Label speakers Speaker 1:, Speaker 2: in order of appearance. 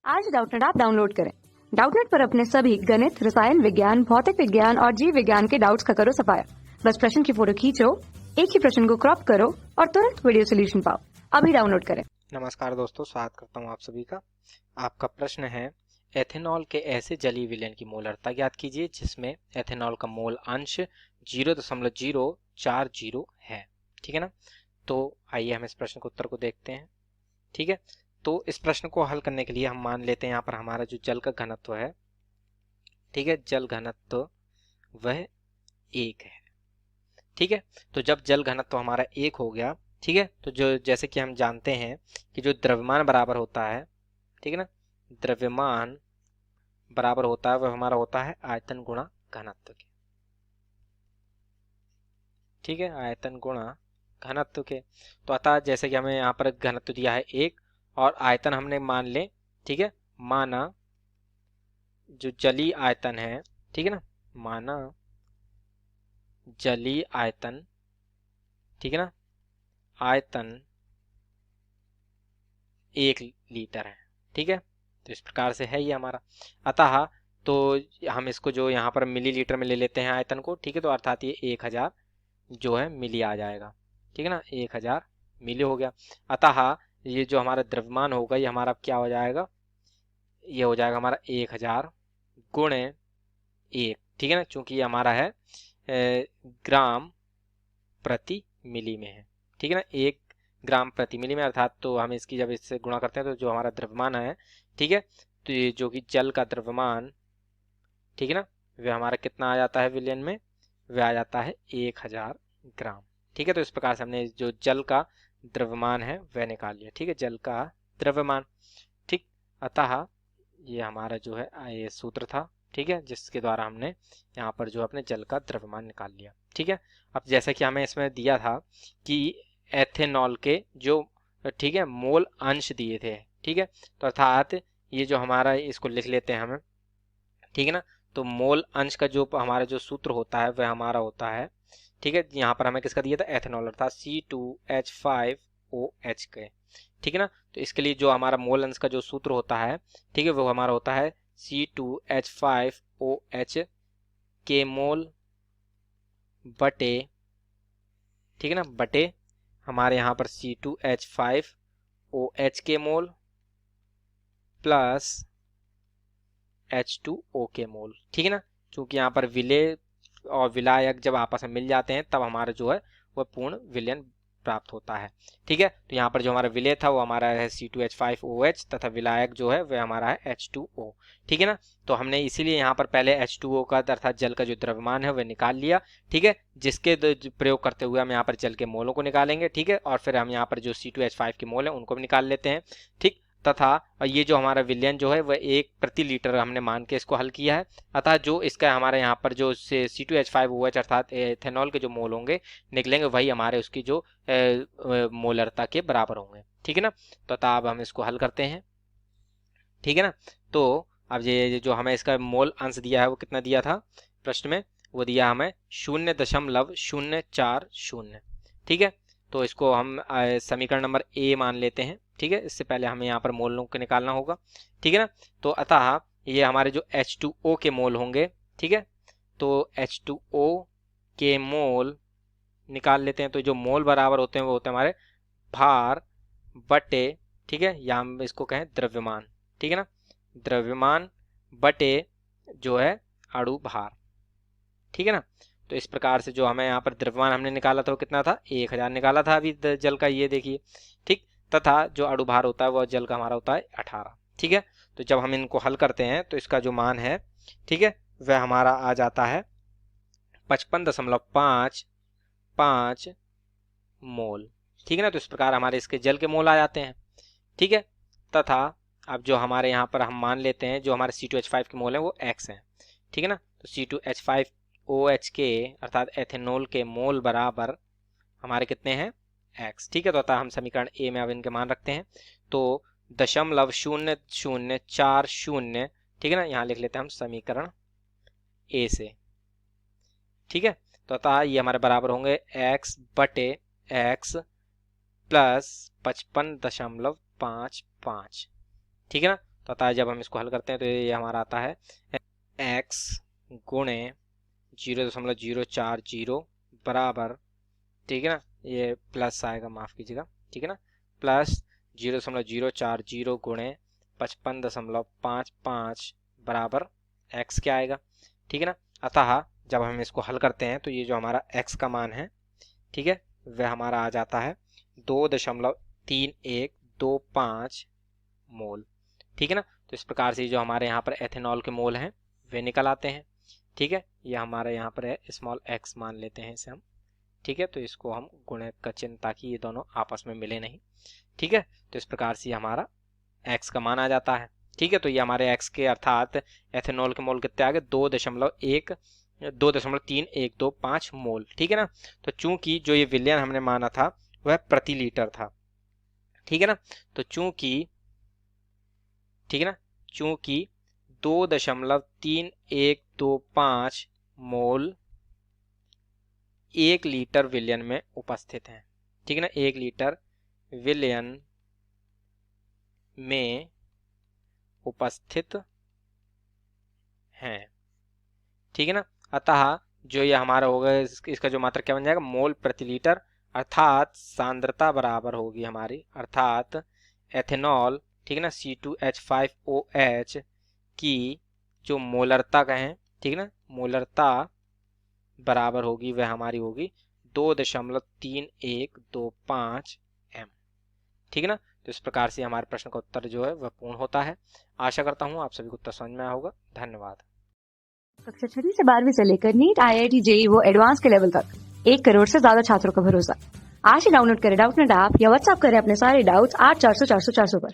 Speaker 1: आज Doubtnut app download करें। Doubtnut पर अपने सभी गणित, रसायन विज्ञान, भौतिक विज्ञान और जीव विज्ञान के डाउट्स का करो सफाया। बस प्रश्न की फोटो खींचो, एक ही प्रश्न को क्रॉप करो और तुरंत वीडियो सोल्यूशन पाओ। अभी डाउनलोड करें।
Speaker 2: नमस्कार दोस्तों, स्वागत करता हूं आप सभी का। आपका प्रश्न है, एथेनॉल के ऐसे जलीय विलयन की मोलरता ज्ञात कीजिए जिसमें एथेनॉल का मोल अंश 0.040 है। ठीक है ना। तो आइए हम इस प्रश्न के उत्तर को देखते हैं। ठीक है, तो इस प्रश्न को हल करने के लिए हम मान लेते हैं यहाँ पर हमारा जो जल का घनत्व है, ठीक है, जल घनत्व वह 1 है। ठीक है, तो जब जल घनत्व हमारा 1 हो गया, ठीक है, तो जो जैसे कि हम जानते हैं कि जो द्रव्यमान बराबर होता है, ठीक है ना, द्रव्यमान बराबर होता है वह हमारा होता है आयतन गुणा घनत्व के। ठीक है, आयतन गुणा घनत्व के। तो अतः जैसे कि हमें यहाँ पर घनत्व दिया है 1 और आयतन हमने मान ले, ठीक है, माना जो जलीय आयतन है, ठीक है ना, माना जलीय आयतन, ठीक है ना, आयतन 1 लीटर है। ठीक है, तो इस प्रकार से है ये हमारा। अतः तो हम इसको जो यहाँ पर मिलीलीटर में ले लेते हैं आयतन को, ठीक है, तो अर्थात ये 1000 जो है मिली आ जाएगा। ठीक है ना, 1000 मिली हो गया। अतः ये जो हमारा द्रव्यमान होगा ये हमारा क्या हो जाएगा, ये हो जाएगा हमारा 1000 गुणे 1। ठीक है ना, चूंकि ये हमारा है ग्राम प्रति मिली में है। ठीक है ना, 1 ग्राम प्रति मिली में, अर्थात तो हम इसकी जब इससे गुणा करते हैं तो जो हमारा द्रव्यमान है, ठीक है, तो ये जो कि जल का द्रव्यमान, ठीक है ना, वह हमारा कितना आ जाता है विलयन में, वह आ जाता है 1000 ग्राम। ठीक है, तो इस प्रकार से हमने जो जल का द्रव्यमान है वह निकाल लिया। ठीक है, जल का द्रव्यमान। ठीक, अतः ये हमारा जो है ये सूत्र था, ठीक है, जिसके द्वारा हमने यहाँ पर जो अपने जल का द्रव्यमान निकाल लिया। ठीक है, अब जैसा कि हमें इसमें दिया था कि एथेनॉल के जो, ठीक है, मोल अंश दिए थे, ठीक है, तो अर्थात ये जो हमारा, इसको लिख लेते हैं हमें, ठीक है ना, तो मोल अंश का जो हमारा जो सूत्र होता है वह हमारा होता है, ठीक है, यहाँ पर हमें किसका दिया था, एथेनॉल, अर्थात C2H5OH के। ठीक है ना, तो इसके लिए जो हमारा मोल अंश का जो सूत्र होता है, ठीक है, वो हमारा होता है C2H5OH के मोल बटे, ठीक है ना, बटे हमारे यहाँ पर C2H5OH के मोल प्लस H2O के मोल। ठीक है ना, क्योंकि यहाँ पर विलेय और विलायक जब आपस में मिल जाते हैं तब हमारा जो है वह पूर्ण विलयन प्राप्त होता है। ठीक है, तो यहाँ पर जो हमारा विलेय था वो हमारा है C2H5OH तथा विलायक जो है वह हमारा है H2O। ठीक है ना, तो हमने इसीलिए यहाँ पर पहले H2O का अर्थात जल का जो द्रव्यमान है वह निकाल लिया। ठीक है, जिसके प्रयोग करते हुए हम यहाँ पर जल के मोलों को निकालेंगे। ठीक है, और फिर हम यहाँ पर जो C2H5 के मोल है उनको भी निकाल लेते हैं। ठीक, तथा ये जो हमारा विलयन जो है वह 1 प्रति लीटर हमने मान के इसको हल किया है। अतः जो इसका हमारे यहाँ पर जो C2H5OH अर्थात एथेनॉल के जो मोल होंगे निकलेंगे वही हमारे उसकी जो मोलरता के बराबर होंगे। ठीक है ना, तो अतः अब हम इसको हल करते हैं। ठीक है ना, तो अब ये जो हमें इसका मोल अंश दिया है वो कितना दिया था प्रश्न में, वो दिया हमें 0.040। ठीक है, तो इसको हम समीकरण नंबर ए मान लेते हैं। ठीक है, इससे पहले हमें यहाँ पर मोलों को निकालना होगा। ठीक है ना, तो अतः ये हमारे जो H2O के मोल होंगे, ठीक है, तो H2O के मोल निकाल लेते हैं। तो जो मोल बराबर होते हैं वो होते हैं हमारे भार बटे, ठीक है, या हम इसको कहें द्रव्यमान। ठीक है ना, द्रव्यमान बटे जो है अणु भार। ठीक है ना, तो इस प्रकार से जो हमें यहाँ पर द्रव्यमान हमने निकाला था वो कितना था, 1000 निकाला था अभी जल का, ये देखिए। ठीक, तथा जो अणु भार होता है वह जल का हमारा होता है 18। ठीक है, तो जब हम इनको हल करते हैं तो इसका जो मान है, ठीक है, वह हमारा आ जाता है 55.55 मोल। ठीक है ना, तो इस प्रकार हमारे इसके जल के मोल आ जाते हैं। ठीक है, तथा अब जो हमारे यहाँ पर हम मान लेते हैं जो हमारे C2H5 के मोल हैं वो x हैं। ठीक है ना, तो C2H5OH के अर्थात एथेनॉल के मोल बराबर हमारे कितने हैं, x। ठीक है, तो अतः हम समीकरण ए में अब इनके मान रखते हैं। तो 0.0040, ठीक है ना, यहाँ लिख लेते हैं हम समीकरण ए से। ठीक है, तो अतः ये हमारे बराबर होंगे x बटे x प्लस 55.55। ठीक है ना, तो अतः जब हम इसको हल करते हैं तो ये हमारा आता है x गुणे 0.040 बराबर, ठीक है ना, ये प्लस आएगा, माफ़ कीजिएगा, ठीक है ना, प्लस 0.040 गुणे 55.55 बराबर x क्या आएगा, ठीक है ना। अतः जब हम इसको हल करते हैं तो ये जो हमारा x का मान है, ठीक है, वह हमारा आ जाता है 2.3125 मोल, ठीक है ना। तो इस प्रकार से जो हमारे यहाँ पर एथेनॉल के मोल हैं वे निकल आते हैं, ठीक है। ये हमारे यहाँ पर है स्मॉल x मान लेते हैं इसे हम, ठीक है। तो इसको हम गुणक का चिन्ह, ताकि ये दोनों आपस में मिले नहीं, ठीक है। तो इस प्रकार से हमारा x का मान आ जाता है, ठीक है। तो ये हमारे x के अर्थात एथेनॉल के मोल कितने आ गए, 2.3125 मोल, ठीक है ना। तो चूंकि जो ये विलयन हमने माना था वह प्रति लीटर था, ठीक है ना। तो चूंकि 2.3125 मोल 1 लीटर विलयन में उपस्थित हैं, ठीक है ना, 1 लीटर विलयन में उपस्थित हैं, ठीक है ना। अतः जो ये हमारा होगा इसका जो मात्रा क्या बन जाएगा, मोल प्रति लीटर, अर्थात सांद्रता बराबर होगी हमारी, अर्थात एथेनॉल, ठीक है ना, C2H5OH की जो मोलरता कहें, ठीक है ना, मोलरता बराबर होगी, वह हमारी होगी 2.3125 m, ठीक है ना। तो इस प्रकार से हमारे प्रश्न का उत्तर जो है वह पूर्ण होता है। आशा करता हूँ आप सभी को उत्तर समझ में आया होगा। धन्यवाद।
Speaker 1: कक्षा 6 से 12वीं से लेकर नीट, IIT, JEE वो एडवांस के लेवल तक 1 करोड़ से ज्यादा छात्रों का भरोसा। आज ही डाउनलोड करें डाउटनेट ऐप या व्हाट्सएप करें अपने सारे डाउट्स 8400 400 400 पर।